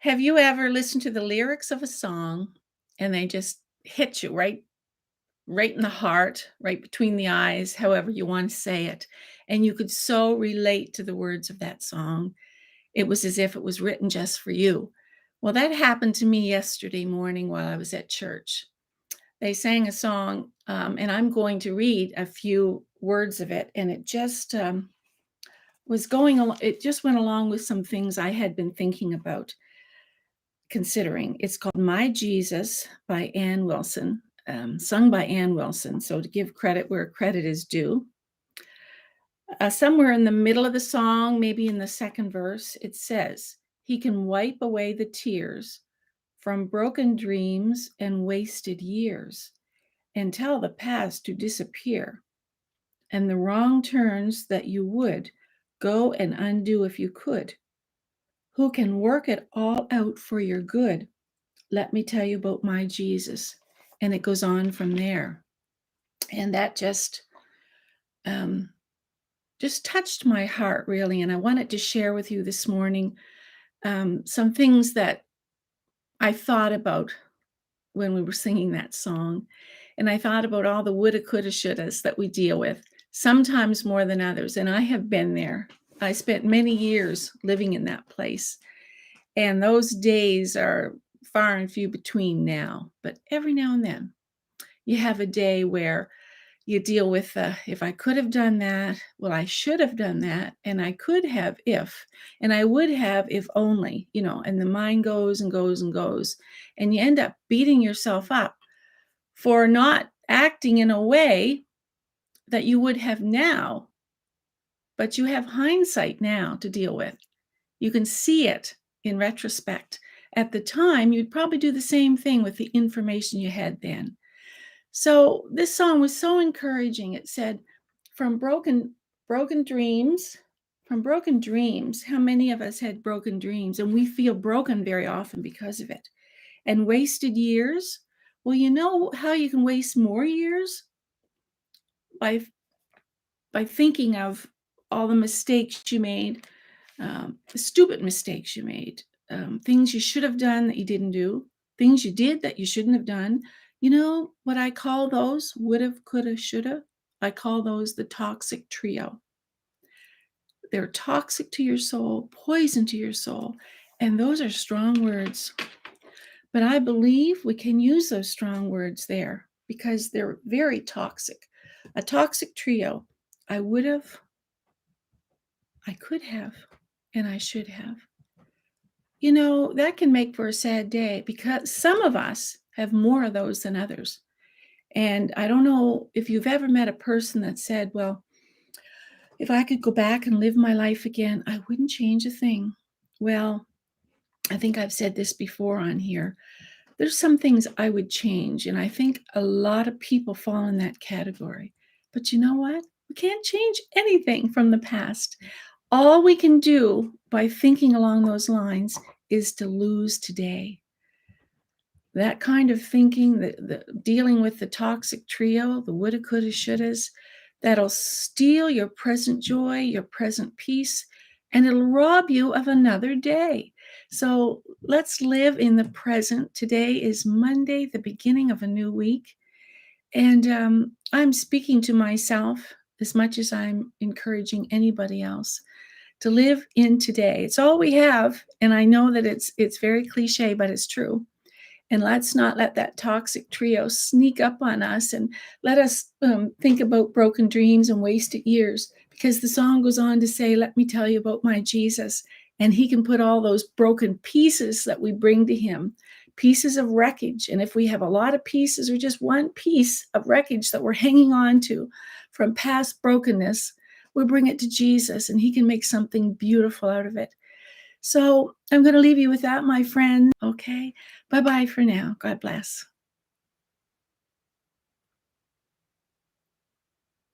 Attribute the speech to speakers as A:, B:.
A: Have you ever listened to the lyrics of a song and they just hit you right in the heart, right between the eyes, however you want to say it, and you could so relate to the words of that song. It was as if it was written just for you. Well, that happened to me yesterday morning while I was at church. They sang a song, and I'm going to read a few words of it, and it just it just went along with some things I had been thinking about considering. It's called My Jesus by Ann Wilson, sung by Ann Wilson. So to give credit where credit is due, somewhere in the middle of the song, maybe in the second verse, it says, He can wipe away the tears from broken dreams and wasted years and tell the past to disappear and the wrong turns that you would go and undo if you could. Who can work it all out for your good? Let me tell you about my Jesus. And it goes on from there. And that um, just touched my heart, really. And I wanted to share with you this morning some things that I thought about when we were singing that song. And I thought about all the woulda, coulda, shouldas that we deal with, sometimes more than others. And I have been there. I spent many years living in that place. And those days are far and few between now. But every now and then, you have a day where you deal with if I could have done that, well, I should have done that, and I could have if, and I would have if only, and the mind goes and goes and goes. And you end up beating yourself up for not acting in a way that you would have now, but you have hindsight now to deal with. You can see it in retrospect. At the time, you'd probably do the same thing with the information you had then. So this song was so encouraging. It said, from broken dreams, from broken dreams, how many of us had broken dreams? And we feel broken very often because of it. And wasted years. Well, you know how you can waste more years? By thinking of all the mistakes you made, the stupid mistakes you made, things you should have done that you didn't do, things you did that you shouldn't have done. You know what I call those? Woulda, coulda, shoulda. I call those the toxic trio. They're toxic to your soul, poison to your soul. And those are strong words. But I believe we can use those strong words there because they're very toxic. A toxic trio. I would have, I could have, and I should have. That can make for a sad day because some of us have more of those than others. And I don't know if you've ever met a person that said, well, if I could go back and live my life again, I wouldn't change a thing. Well, I think I've said this before on here. There's some things I would change. And I think a lot of people fall in that category. But you know what? We can't change anything from the past. All we can do by thinking along those lines is to lose today. That kind of thinking, the dealing with the toxic trio, the woulda, coulda, shouldas, that'll steal your present joy, your present peace, and it'll rob you of another day. So let's live in the present. Today is Monday, the beginning of a new week. And I'm speaking to myself as much as I'm encouraging anybody else to live in today. It's all we have. And I know that it's very cliche, but it's true. And let's not let that toxic trio sneak up on us and let us think about broken dreams and wasted years. Because the song goes on to say, let me tell you about my Jesus. And he can put all those broken pieces that we bring to him, pieces of wreckage. And if we have a lot of pieces or just one piece of wreckage that we're hanging on to from past brokenness, we bring it to Jesus and he can make something beautiful out of it. So I'm going to leave you with that, my friend. Okay. Bye-bye for now. God bless.